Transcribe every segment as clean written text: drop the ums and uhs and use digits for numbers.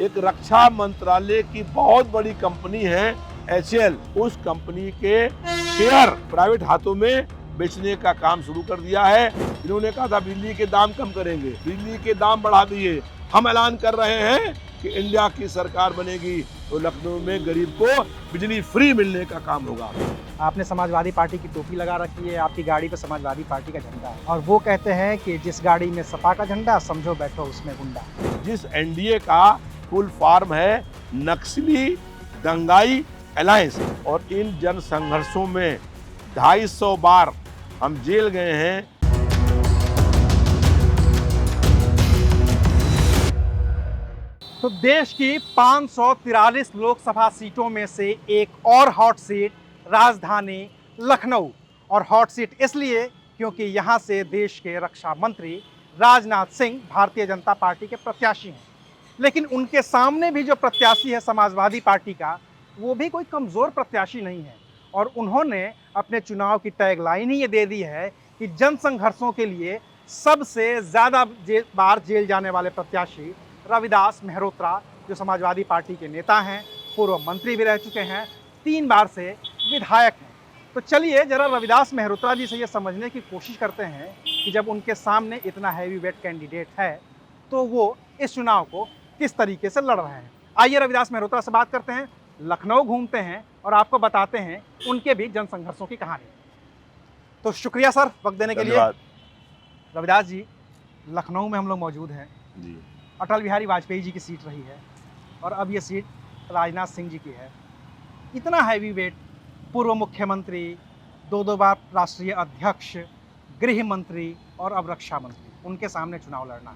एक रक्षा मंत्रालय की बहुत बड़ी कंपनी है HAL, उस कंपनी के शेयर प्राइवेट हाथों में बेचने का काम शुरू कर दिया है। इन्होंने कहा था बिजली के दाम कम करेंगे, बिजली के दाम बढ़ा दिए। हम ऐलान कर रहे हैं कि इंडिया की सरकार बनेगी तो लखनऊ में गरीब को बिजली फ्री मिलने का काम होगा। आपने समाजवादी पार्टी की टोपी लगा रखी है, आपकी गाड़ी पे समाजवादी पार्टी का झंडा है और वो कहते हैं कि जिस गाड़ी में सपा का झंडा समझो बैठो उसमें गुंडा। जिस NDA का फुल फॉर्म है नक्सली दंगाई अलायंस, और इन जन संघर्षों में 250 बार हम जेल गए हैं। तो देश की 543 लोकसभा सीटों में से एक और हॉट सीट राजधानी लखनऊ, और हॉट सीट इसलिए क्योंकि यहाँ से देश के रक्षा मंत्री राजनाथ सिंह भारतीय जनता पार्टी के प्रत्याशी हैं। लेकिन उनके सामने भी जो प्रत्याशी है समाजवादी पार्टी का, वो भी कोई कमज़ोर प्रत्याशी नहीं है, और उन्होंने अपने चुनाव की टैगलाइन ही ये दे दी है कि जन संघर्षों के लिए सबसे ज़्यादा बार जेल जाने वाले प्रत्याशी रविदास मेहरोत्रा, जो समाजवादी पार्टी के नेता हैं, पूर्व मंत्री भी रह चुके हैं, 3 बार से विधायक हैं। तो चलिए जरा रविदास मेहरोत्रा जी से ये समझने की कोशिश करते हैं कि जब उनके सामने इतना हैवी वेट कैंडिडेट है तो वो इस चुनाव को किस तरीके से लड़ रहे हैं। आइए रविदास मेहरोत्रा से बात करते हैं, लखनऊ घूमते हैं और आपको बताते हैं उनके भी जन संघर्षों की कहानी। तो शुक्रिया सर वक्त देने के लिए। रविदास जी, लखनऊ में हम लोग मौजूद हैं जी। अटल बिहारी वाजपेयी जी की सीट रही है और अब ये सीट राजनाथ सिंह जी की है। इतना हैवी वेट, पूर्व मुख्यमंत्री, 2 बार राष्ट्रीय अध्यक्ष, गृह मंत्री और अब रक्षा मंत्री, उनके सामने चुनाव लड़ना।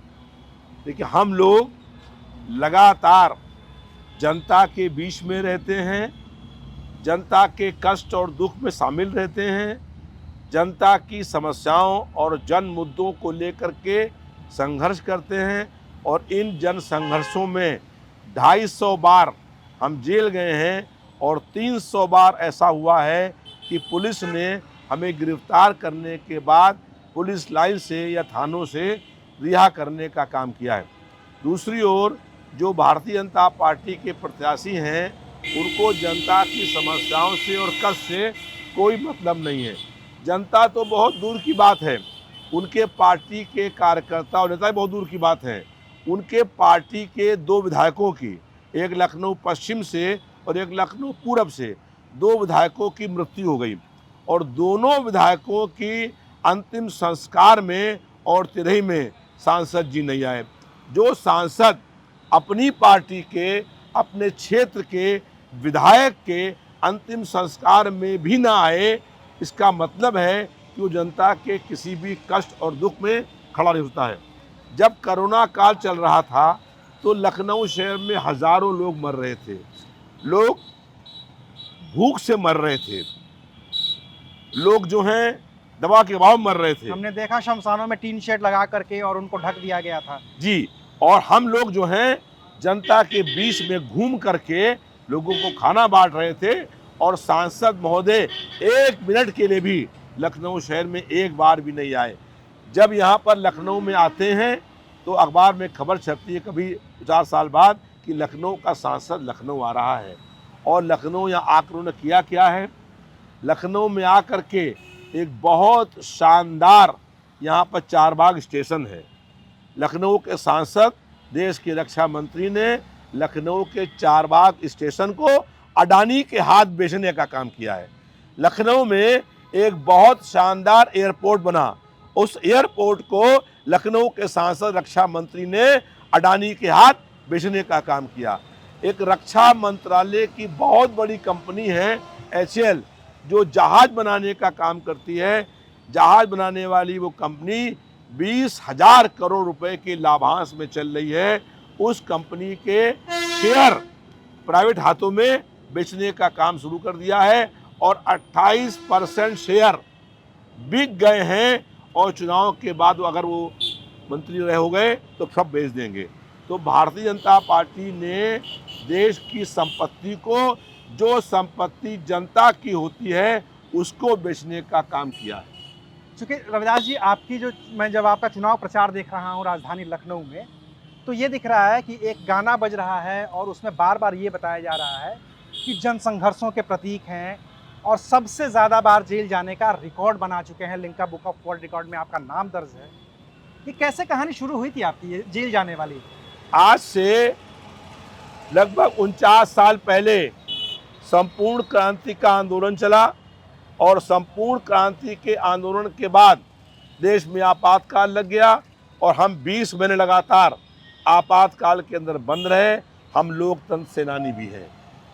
देखिए, हम लोग लगातार जनता के बीच में रहते हैं, जनता के कष्ट और दुख में शामिल रहते हैं, जनता की समस्याओं और जन मुद्दों को लेकर के संघर्ष करते हैं, और इन जन संघर्षों में 250 बार हम जेल गए हैं और 300 बार ऐसा हुआ है कि पुलिस ने हमें गिरफ्तार करने के बाद पुलिस लाइन से या थानों से रिहा करने का काम किया है। दूसरी ओर जो भारतीय जनता पार्टी के प्रत्याशी हैं, उनको जनता की समस्याओं से और कष्ट से कोई मतलब नहीं है। जनता तो बहुत दूर की बात है, उनके पार्टी के कार्यकर्ता और नेता बहुत दूर की बात है। उनके पार्टी के 2 विधायकों की, एक लखनऊ पश्चिम से और एक लखनऊ पूरब से, 2 विधायकों की मृत्यु हो गई, और दोनों विधायकों की अंतिम संस्कार में और तिरही में सांसद जी नहीं आए। जो सांसद अपनी पार्टी के, अपने क्षेत्र के विधायक के अंतिम संस्कार में भी ना आए, इसका मतलब है कि वो जनता के किसी भी कष्ट और दुख में खड़ा नहीं होता है। जब कोरोना काल चल रहा था तो लखनऊ शहर में हजारों लोग मर रहे थे, लोग भूख से मर रहे थे, लोग जो हैं दवा के अभाव मर रहे थे। हमने देखा शमशानों में टीन शेड लगा करके और उनको ढक दिया गया था जी, और हम लोग जो हैं जनता के बीच में घूम करके लोगों को खाना बांट रहे थे, और सांसद महोदय 1 मिनट के लिए भी लखनऊ शहर में एक बार भी नहीं आए। जब यहाँ पर लखनऊ में आते हैं तो अखबार में खबर छपती है कभी 4 साल बाद कि लखनऊ का सांसद लखनऊ आ रहा है। और लखनऊ यहाँ आकर उन्होंने किया क्या है, लखनऊ में आकर के एक बहुत शानदार यहाँ पर चारबाग स्टेशन है। लखनऊ के सांसद, देश के रक्षा मंत्री ने लखनऊ के चारबाग स्टेशन को अडानी के हाथ बेचने का काम किया है। लखनऊ में एक बहुत शानदार एयरपोर्ट बना, उस एयरपोर्ट को लखनऊ के सांसद, रक्षा मंत्री ने अडानी के हाथ बेचने का काम किया। एक रक्षा मंत्रालय की बहुत बड़ी कंपनी है HAL, जो जहाज बनाने का काम करती है। जहाज बनाने वाली वो कंपनी 20,000 करोड़ रुपए के लाभांश में चल रही है। उस कंपनी के शेयर प्राइवेट हाथों में बेचने का काम शुरू कर दिया है, और 28% शेयर बिक गए हैं, और चुनाव के बाद अगर वो मंत्री रहे हो गए तो सब बेच देंगे। तो भारतीय जनता पार्टी ने देश की संपत्ति को, जो संपत्ति जनता की होती है, उसको बेचने का काम किया है। चूँकि रविदास जी, आपकी जो मैं जब आपका चुनाव प्रचार देख रहा हूँ राजधानी लखनऊ में, तो ये दिख रहा है कि एक गाना बज रहा है और उसमें बार बार ये बताया जा रहा है कि जन संघर्षों के प्रतीक हैं और सबसे ज़्यादा बार जेल जाने का रिकॉर्ड बना चुके हैं। Limca book of world record में आपका नाम दर्ज है। ये कैसे कहानी शुरू हुई थी आपकी ये जेल जाने वाली? आज से लगभग 49 साल पहले संपूर्ण क्रांति का आंदोलन चला और संपूर्ण क्रांति के आंदोलन के बाद देश में आपातकाल लग गया और हम 20 महीने लगातार आपातकाल के अंदर बंद रहे। हम लोकतंत्र सेनानी भी हैं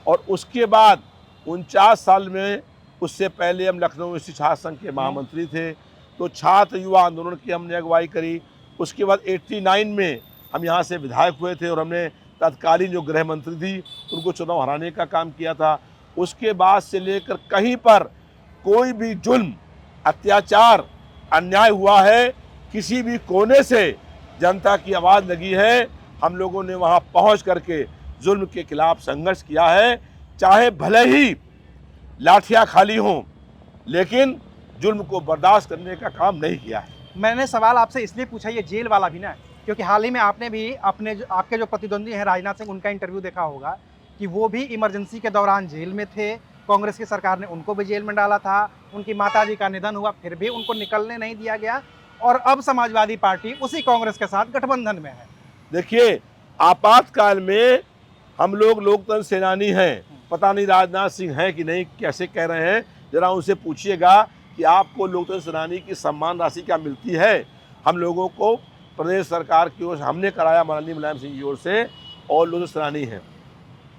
और उसके बाद 49 साल में, उससे पहले हम लखनऊ स्थित छात्र संघ के महामंत्री थे, तो छात्र युवा आंदोलन की हमने अगुवाई करी। उसके बाद 89 में हम यहाँ से विधायक हुए थे और हमने तत्कालीन जो गृह मंत्री थी उनको चुनाव हराने का काम किया था। उसके बाद से लेकर कहीं पर कोई भी जुल्म, अत्याचार, अन्याय हुआ है, किसी भी कोने से जनता की आवाज़ लगी है, हम लोगों ने वहाँ पहुँच करके जुल्म के खिलाफ संघर्ष किया है। चाहे भले ही लाठियाँ खाली हों, लेकिन जुल्म को बर्दाश्त करने का काम नहीं किया है। मैंने सवाल आपसे इसलिए पूछा ये जेल वाला भी ना, क्योंकि हाल ही में आपने भी आपके जो प्रतिद्वंदी हैं राजनाथ सिंह, उनका इंटरव्यू देखा होगा कि वो भी इमरजेंसी के दौरान जेल में थे। कांग्रेस की सरकार ने उनको भी जेल में डाला था। उनकी माताजी का निधन हुआ, फिर भी उनको निकलने नहीं दिया गया और अब समाजवादी पार्टी उसी कांग्रेस के साथ गठबंधन में है। देखिए, आपातकाल में हम लोग लोकतंत्र सेनानी हैं। पता नहीं राजनाथ सिंह हैं कि नहीं, कैसे कह रहे हैं, जरा उनसे पूछिएगा कि आपको लोकतंत्र सेनानी की सम्मान राशि क्या मिलती है। हम लोगों को प्रदेश सरकार की ओर से हमने कराया, माननीय मुलायम सिंह की ओर से, और लोकतंत्र सेनानी हैं।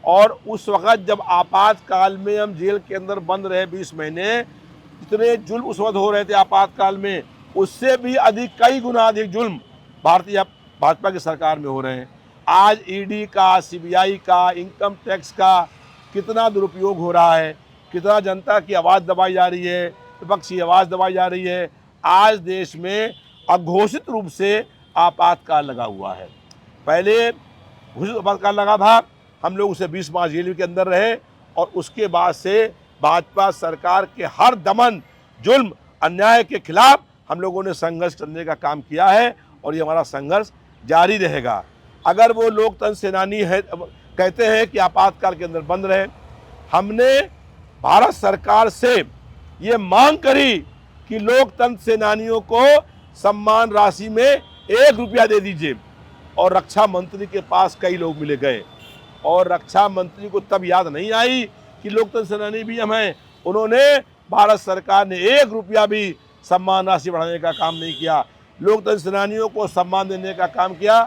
और उस वक़्त जब आपातकाल में हम जेल के अंदर बंद रहे 20 महीने, इतने जुल्म उस वक्त हो रहे थे आपातकाल में, उससे भी अधिक, कई गुना अधिक जुल्म भाजपा की सरकार में हो रहे हैं। आज ईडी का, सीबीआई का, इनकम टैक्स का कितना दुरुपयोग हो रहा है, कितना जनता की आवाज़ दबाई जा रही है, विपक्षी आवाज़ दबाई जा रही है। आज देश में अघोषित रूप से आपातकाल लगा हुआ है। पहले घोषित आपातकाल लगा था, हम लोग उसे 20 माह जेल के अंदर रहे और उसके बाद से भाजपा सरकार के हर दमन, जुल्म, अन्याय के खिलाफ हम लोगों ने संघर्ष करने का काम किया है और ये हमारा संघर्ष जारी रहेगा। अगर वो लोकतंत्र सेनानी है, कहते हैं कि आपातकाल के अंदर बंद रहे, हमने भारत सरकार से ये मांग करी कि लोकतंत्र सेनानियों को सम्मान राशि में 1 रुपया दे दीजिए, और रक्षा मंत्री के पास कई लोग मिले गए और रक्षा मंत्री को तब याद नहीं आई कि लोकतंत्र सेनानी भी हम हैं। उन्होंने, भारत सरकार ने 1 रुपया भी सम्मान राशि बढ़ाने का काम नहीं किया। लोकतंत्र सेनानियों को सम्मान देने का काम किया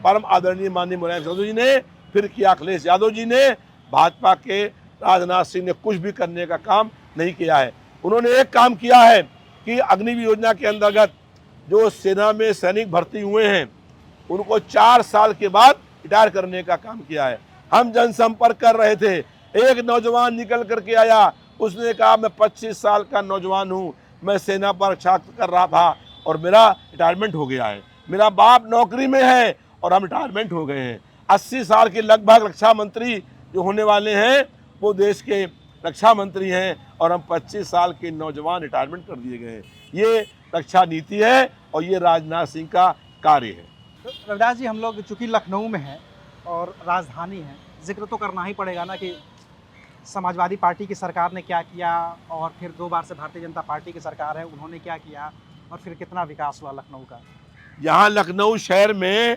परम आदरणीय माननीय मुलायम सिंह जी ने, फिर किया अखिलेश यादव जी ने। भाजपा के राजनाथ सिंह ने कुछ भी करने का काम नहीं किया है। उन्होंने एक काम किया है कि अग्निवीर योजना के अंतर्गत जो सेना में सैनिक भर्ती हुए हैं उनको 4 साल के बाद रिटायर करने का काम किया है। हम जनसंपर्क कर रहे थे, एक नौजवान निकल करके आया, उसने कहा मैं 25 साल का नौजवान हूँ, मैं सेना पर रक्षा कर रहा था और मेरा रिटायरमेंट हो गया है, मेरा बाप नौकरी में है और हम रिटायरमेंट हो गए हैं। 80 साल के लगभग रक्षा मंत्री जो होने वाले हैं वो देश के रक्षा मंत्री हैं और हम 25 साल के नौजवान रिटायरमेंट कर दिए गए हैं। ये रक्षा नीति है और ये राजनाथ सिंह का कार्य है। तो रविदास जी, हम लोग चूँकि लखनऊ में हैं और राजधानी है, जिक्र तो करना ही पड़ेगा ना कि समाजवादी पार्टी की सरकार ने क्या किया और फिर 2 बार से भारतीय जनता पार्टी की सरकार है, उन्होंने क्या किया और फिर कितना विकास हुआ लखनऊ का। यहाँ लखनऊ शहर में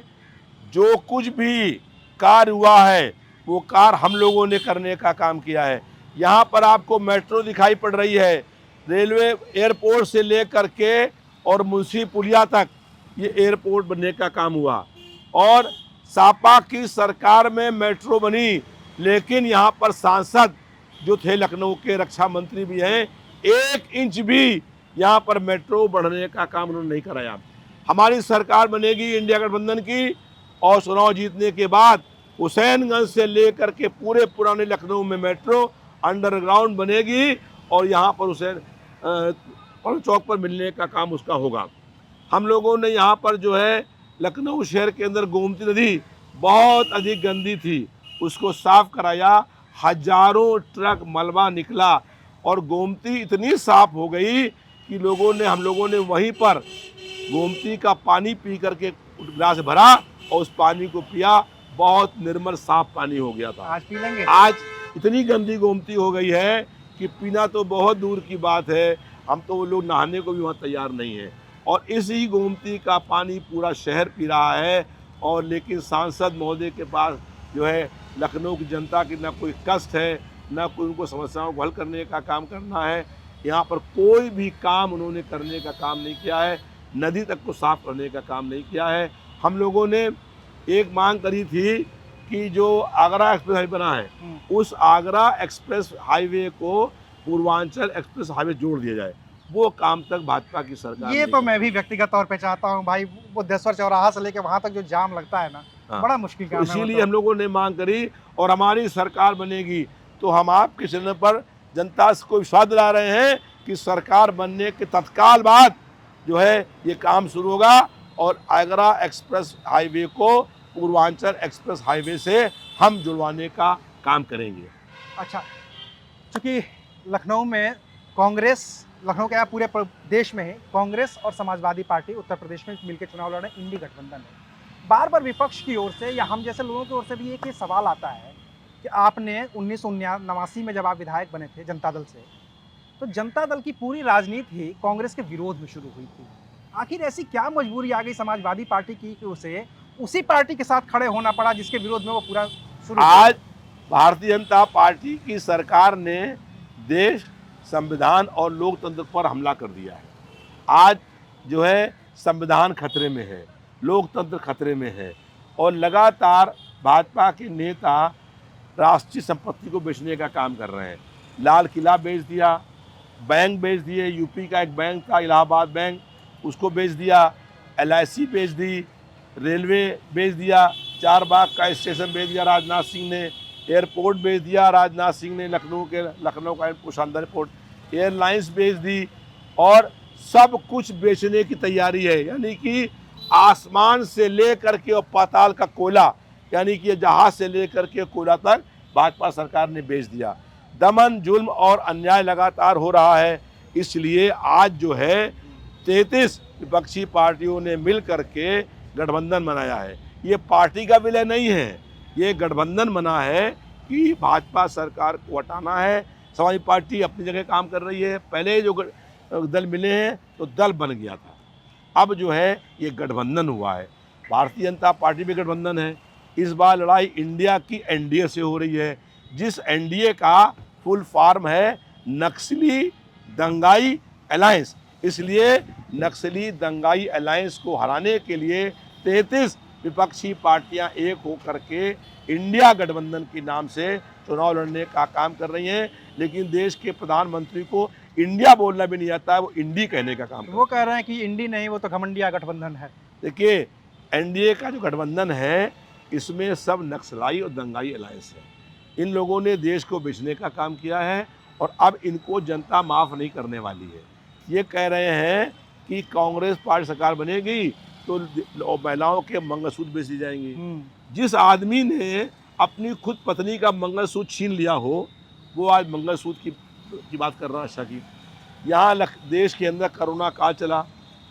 जो कुछ भी कार्य हुआ है वो कार्य हम लोगों ने करने का काम किया है। यहाँ पर आपको मेट्रो दिखाई पड़ रही है, रेलवे एयरपोर्ट से लेकर के और मुंशी पुलिया तक ये एयरपोर्ट बनने का काम हुआ। और सपा की सरकार में मेट्रो बनी, लेकिन यहाँ पर सांसद जो थे लखनऊ के, रक्षा मंत्री भी हैं, 1 इंच भी यहाँ पर मेट्रो बढ़ने का काम उन्होंने नहीं कराया। हमारी सरकार बनेगी इंडिया गठबंधन की और चुनाव जीतने के बाद हुसैनगंज से लेकर के पूरे पुराने लखनऊ में मेट्रो अंडरग्राउंड बनेगी और यहाँ पर हुसैन चौक पर मिलने का काम उसका होगा। हम लोगों ने यहाँ पर जो है लखनऊ शहर के अंदर गोमती नदी बहुत अधिक गंदी थी, उसको साफ कराया, हजारों ट्रक मलबा निकला और गोमती इतनी साफ हो गई कि हम लोगों ने वहीं पर गोमती का पानी पी करके गिलास भरा और उस पानी को पिया, बहुत निर्मल साफ पानी हो गया था। आज पी लेंगे। आज इतनी गंदी गोमती हो गई है कि पीना तो बहुत दूर की बात है, हम तो वो लोग नहाने को भी वहाँ तैयार नहीं है। और इसी गोमती का पानी पूरा शहर पी रहा है। और लेकिन सांसद महोदय के पास जो है लखनऊ की जनता की ना कोई कष्ट है, ना कोई उनको समस्याओं को हल करने का काम करना है। यहाँ पर कोई भी काम उन्होंने करने का काम नहीं किया है, नदी तक को साफ करने का काम नहीं किया है। हम लोगों ने एक मांग करी थी कि जो आगरा एक्सप्रेस हाईवे बना है, उस आगरा एक्सप्रेस हाईवे को पूर्वांचल एक्सप्रेस हाईवे जोड़ दिया जाए। वो काम तक भाजपा की सरकार ये नहीं तो कर मैं भी व्यक्तिगत तौर पे चाहता हूँ भाई, वो देसवर चौराहा से लेके वहां तक जो जाम लगता है ना, हाँ। बड़ा मुश्किल काम है वो इसीलिए तो। हम लोगों ने मांग करी, और हमारी सरकार बनेगी तो हम आपके चैनल पर जनता को विश्वास दिला रहे हैं कि सरकार बनने के तत्काल बाद जो है ये काम शुरू होगा और आगरा एक्सप्रेस हाईवे को पूर्वांचल एक्सप्रेस हाईवे से हम जुड़वाने का काम करेंगे। अच्छा, चूंकि लखनऊ में कांग्रेस, लखनऊ क्या पूरे देश में ही कांग्रेस और समाजवादी पार्टी उत्तर प्रदेश में मिलकर चुनाव लड़ रहे हैं, इंडी गठबंधन है। बार बार विपक्ष की ओर से या हम जैसे लोगों की ओर से भी एक ही सवाल आता है कि आपने 1989 में जब आप विधायक बने थे जनता दल से, तो जनता दल की पूरी राजनीति ही कांग्रेस के विरोध में शुरू हुई थी। आखिर ऐसी क्या मजबूरी आ गई समाजवादी पार्टी की कि उसे उसी पार्टी के साथ खड़े होना पड़ा जिसके विरोध में वो पूरा शुरू आज भारतीय जनता पार्टी की सरकार ने देश, संविधान और लोकतंत्र पर हमला कर दिया है। आज जो है संविधान खतरे में है, लोकतंत्र खतरे में है, और लगातार भाजपा के नेता राष्ट्रीय संपत्ति को बेचने का काम कर रहे हैं। लाल किला बेच दिया, बैंक बेच दिए, यूपी का एक बैंक था इलाहाबाद बैंक, उसको बेच दिया, LIC बेच दी, रेलवे बेच दिया, चारबाग का स्टेशन बेच दिया राजनाथ सिंह ने, एयरपोर्ट बेच दिया राजनाथ सिंह ने, लखनऊ का शानदार एयरपोर्ट, एयरलाइंस बेच दी, और सब कुछ बेचने की तैयारी है। यानी कि आसमान से लेकर के और पाताल का कोयला, यानी कि जहाज से लेकर के कोयला तक भाजपा सरकार ने बेच दिया। दमन, जुल्म और अन्याय लगातार हो रहा है। इसलिए आज जो है 33 विपक्षी पार्टियों ने मिल करके गठबंधन बनाया है। ये पार्टी का विलय नहीं है, ये गठबंधन बना है कि भाजपा सरकार को हटाना है। समाजवादी पार्टी अपनी जगह काम कर रही है, पहले जो दल मिले हैं तो दल बन गया था, अब जो है ये गठबंधन हुआ है। भारतीय जनता पार्टी भी गठबंधन है। इस बार लड़ाई इंडिया की NDA से हो रही है, जिस NDA का फुल फॉर्म है नक्सली दंगाई अलायंस। इसलिए नक्सली दंगाई अलायंस को हराने के लिए 33 विपक्षी पार्टियां एक होकर के इंडिया गठबंधन के नाम से चुनाव लड़ने का काम कर रही हैं। लेकिन देश के प्रधानमंत्री को इंडिया बोलना भी नहीं आता है, वो इंडी कहने का काम वो कह रहे हैं कि इंडी नहीं, वो तो घमंडिया गठबंधन है। देखिए, NDA का जो गठबंधन है इसमें सब नक्सलाई और दंगाई अलायंस है। इन लोगों ने देश को बेचने का काम किया है और अब इनको जनता माफ़ नहीं करने वाली है। ये कह रहे हैं कि कांग्रेस पार्टी सरकार बनेगी तो महिलाओं के मंगलसूत्र बेच दी जाएंगे। जिस आदमी ने अपनी खुद पत्नी का मंगलसूत्र छीन लिया हो, वो आज मंगलसूत्र की बात कर रहा है। अच्छा की यहाँ देश के अंदर कोरोना काल चला,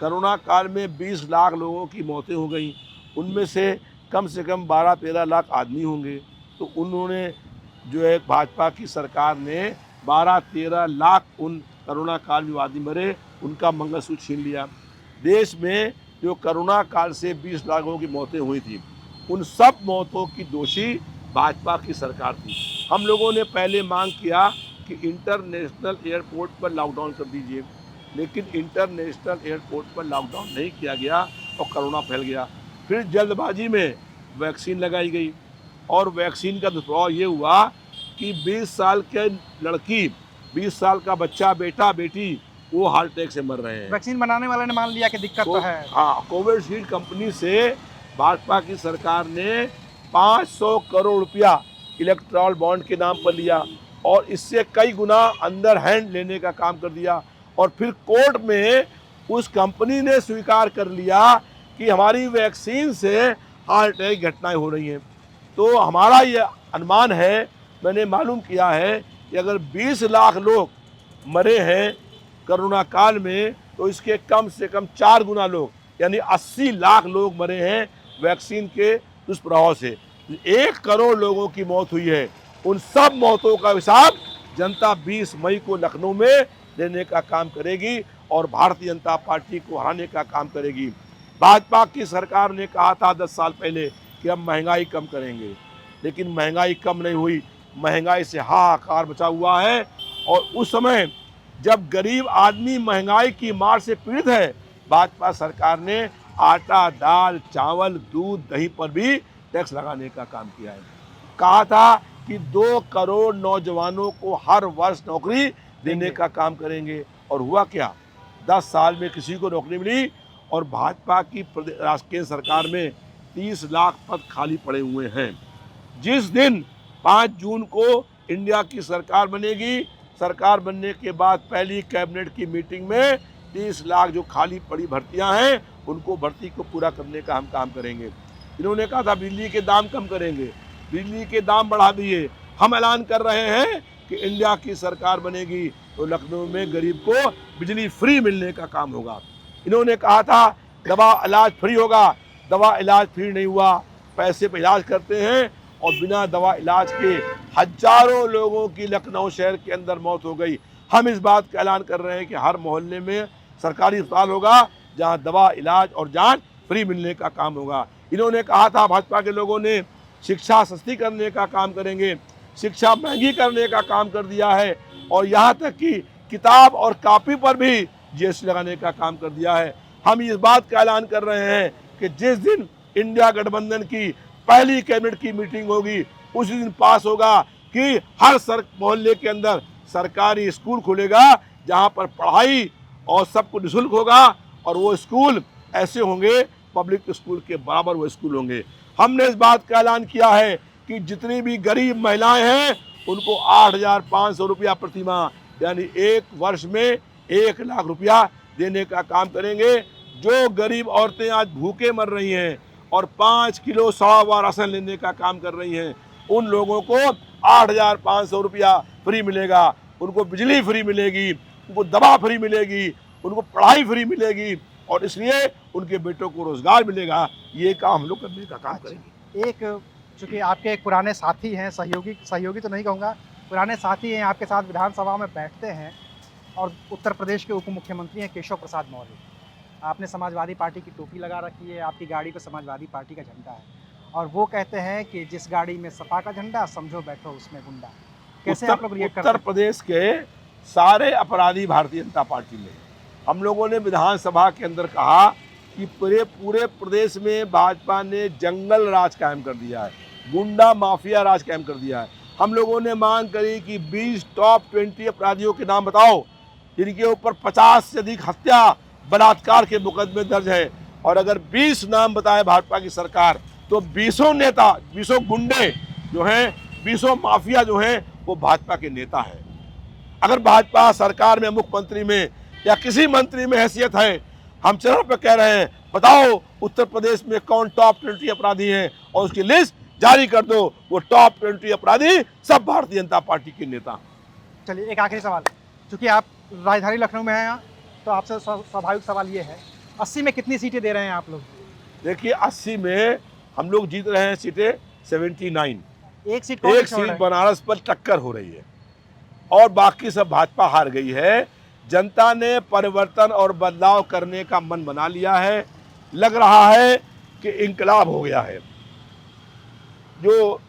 कोरोना काल में 20 लाख लोगों की मौतें हो गई, उनमें से कम 12-13 लाख आदमी होंगे। तो उन्होंने जो है भाजपा की सरकार ने 12-13 लाख उन कोरोना काल में आदमी मरे, उनका मंगलसूत्र छीन लिया। देश में जो कोरोना काल से 20 लाख लोगों की मौतें हुई थी, उन सब मौतों की दोषी भाजपा की सरकार थी। हम लोगों ने पहले मांग किया कि इंटरनेशनल एयरपोर्ट पर लॉकडाउन कर दीजिए, लेकिन इंटरनेशनल एयरपोर्ट पर लॉकडाउन नहीं किया गया और कोरोना फैल गया। फिर जल्दबाजी में वैक्सीन लगाई गई और वैक्सीन का दुष्प्रभाव ये हुआ कि 20 साल के लड़की, 20 साल का बच्चा, बेटा बेटी, वो हार्ट अटैक से मर रहे हैं। वैक्सीन बनाने वाले ने मान लिया कि दिक्कत तो है। हाँ, कोविशील्ड कंपनी से भाजपा की सरकार ने 500 करोड़ रुपया इलेक्ट्रॉल बॉन्ड के नाम पर लिया और इससे कई गुना अंडर हैंड लेने का काम कर दिया। और फिर कोर्ट में उस कंपनी ने स्वीकार कर लिया कि हमारी वैक्सीन से हार्ट अटैक घटनाएं हो रही हैं। तो हमारा ये अनुमान है, मैंने मालूम किया है कि अगर 20 लाख लोग मरे हैं कोरोना काल में, तो इसके कम से कम 4 गुना लोग, यानी 80 लाख लोग मरे हैं वैक्सीन के दुष्प्रभाव से 1 करोड़ लोगों की मौत हुई है। उन सब मौतों का हिसाब जनता 20 मई को लखनऊ में देने का काम करेगी और भारतीय जनता पार्टी को हराने का काम करेगी। भाजपा की सरकार ने कहा था 10 साल पहले कि हम महंगाई कम करेंगे, लेकिन महंगाई कम नहीं हुई, महंगाई से हाहाकार मचा हुआ है। और उस समय जब गरीब आदमी महंगाई की मार से पीड़ित है, भाजपा सरकार ने आटा, दाल, चावल, दूध, दही पर भी टैक्स लगाने का काम किया है। कहा था कि 2 करोड़ नौजवानों को हर वर्ष नौकरी देने का काम करेंगे, और हुआ क्या? 10 साल में किसी को नौकरी मिली, और भाजपा की केंद्र सरकार में 30 लाख पद खाली पड़े हुए हैं। जिस दिन 5 जून को इंडिया की सरकार बनेगी, सरकार बनने के बाद पहली कैबिनेट की मीटिंग में 30 लाख जो खाली पड़ी भर्तियां हैं, उनको भर्ती को पूरा करने का हम काम करेंगे। इन्होंने कहा था बिजली के दाम कम करेंगे, बिजली के दाम बढ़ा दिए। हम ऐलान कर रहे हैं कि इंडिया की सरकार बनेगी तो लखनऊ में गरीब को बिजली फ्री मिलने का काम होगा। इन्होंने कहा था दवा इलाज फ्री होगा, दवा इलाज फ्री नहीं हुआ। पैसे पे इलाज करते हैं और बिना दवा इलाज के हजारों लोगों की लखनऊ शहर के अंदर मौत हो गई। हम इस बात का ऐलान कर रहे हैं कि हर मोहल्ले में सरकारी अस्पताल होगा जहां दवा, इलाज और जांच फ्री मिलने का काम होगा। इन्होंने कहा था, भाजपा के लोगों ने, शिक्षा सस्ती करने का काम करेंगे, शिक्षा महंगी करने का काम कर दिया है, और यहाँ तक कि किताब और कॉपी पर भी जीएसटी लगाने का काम कर दिया है। हम इस बात का ऐलान कर रहे हैं कि जिस दिन इंडिया गठबंधन की पहली कैबिनेट की मीटिंग होगी, उसी दिन पास होगा कि हर मोहल्ले के अंदर सरकारी स्कूल खुलेगा जहाँ पर पढ़ाई और सब कुछ निःशुल्क होगा, और वो स्कूल ऐसे होंगे पब्लिक स्कूल के बराबर वो स्कूल होंगे। हमने इस बात का ऐलान किया है कि जितनी भी गरीब महिलाएं हैं उनको 8,500 रुपया प्रति माह, यानी 1 वर्ष में 1 लाख रुपया देने का काम करेंगे। जो गरीब औरतें आज भूखे मर रही हैं और 5 किलो सवा राशन लेने का काम कर रही हैं, उन लोगों को 8,500 रुपया फ्री मिलेगा, उनको बिजली फ्री मिलेगी, उनको दवा फ्री मिलेगी, उनको पढ़ाई फ्री मिलेगी, और इसलिए उनके बेटों को रोजगार मिलेगा। ये काम हम लोग करने का काम करेंगे। एक चूँकि आपके एक पुराने साथी हैं, सहयोगी तो नहीं कहूँगा, पुराने साथी हैं, आपके साथ विधानसभा में बैठते हैं, और उत्तर प्रदेश के उप मुख्यमंत्री हैं केशव प्रसाद मौर्य। आपने समाजवादी पार्टी की टोपी लगा रखी है, आपकी गाड़ी पर समाजवादी पार्टी का झंडा है, और वो कहते हैं कि जिस गाड़ी में सपा का झंडा, समझो बैठो उसमें गुंडा। कैसे आप लोग रिएक्ट करते हैं? उत्तर प्रदेश के सारे अपराधी भारतीय जनता पार्टी में। हम लोगों ने विधानसभा के अंदर कहा कि पूरे प्रदेश में भाजपा ने जंगल राज कायम कर दिया है, गुंडा माफिया राज कायम कर दिया है। हम लोगों ने मांग करी कि 20 टॉप 20 अपराधियों के नाम बताओ जिनके ऊपर 50 से अधिक हत्या, बलात्कार के मुकदमे दर्ज है, और अगर 20 नाम बताए भाजपा की सरकार तो 20 नेता, 20 गुंडे जो हैं, 20 माफिया जो हैं, वो भाजपा के नेता हैं। अगर भाजपा सरकार में मुख्यमंत्री में या किसी मंत्री में हैसियत है, हम चरण पर कह रहे हैं, बताओ उत्तर प्रदेश में कौन टॉप 20 अपराधी हैं और उसकी लिस्ट जारी कर दो। वो टॉप 20 अपराधी सब भारतीय जनता पार्टी के नेता। चलिए एक आखिरी सवाल, क्योंकि आप राजधानी लखनऊ में हैं यहाँ, तो आपसे स्वाभाविक सवाल ये है, 80 में कितनी सीटें दे रहे हैं आप लोग? देखिए 80 में हम लोग जीत रहे हैं सीटें 79। एक सीट बनारस पर टक्कर हो रही है और बाकी सब भाजपा हार गई है। जनता ने परिवर्तन और बदलाव करने का मन बना लिया है। लग रहा है कि इंकलाब हो गया है। जो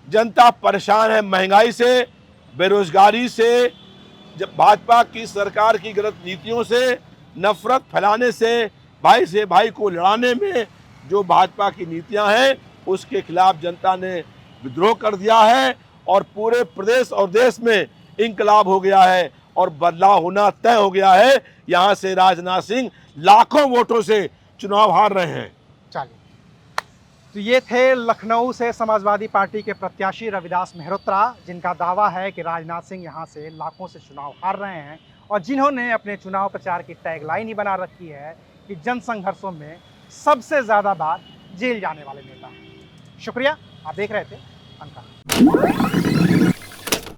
जनता परेशान है महंगाई से, बेरोजगारी से, जब भाजपा की सरकार की गलत नीतियों से, नफरत फैलाने से, भाई से भाई को लड़ाने में जो भाजपा की नीतियां हैं, उसके खिलाफ जनता ने विद्रोह कर दिया है और पूरे प्रदेश और देश में इंकलाब हो गया है और बदलाव होना तय हो गया है। यहाँ से राजनाथ सिंह लाखों वोटों से चुनाव हार रहे हैं। चलिए, तो ये थे लखनऊ से समाजवादी पार्टी के प्रत्याशी रविदास मेहरोत्रा, जिनका दावा है कि राजनाथ सिंह यहाँ से लाखों से चुनाव हार रहे हैं, और जिन्होंने अपने चुनाव प्रचार की टैगलाइन ही बना रखी है कि जन संघर्षों में सबसे ज़्यादा बार जेल जाने वाले नेता हैं। शुक्रिया, आप देख रहे थे अंका।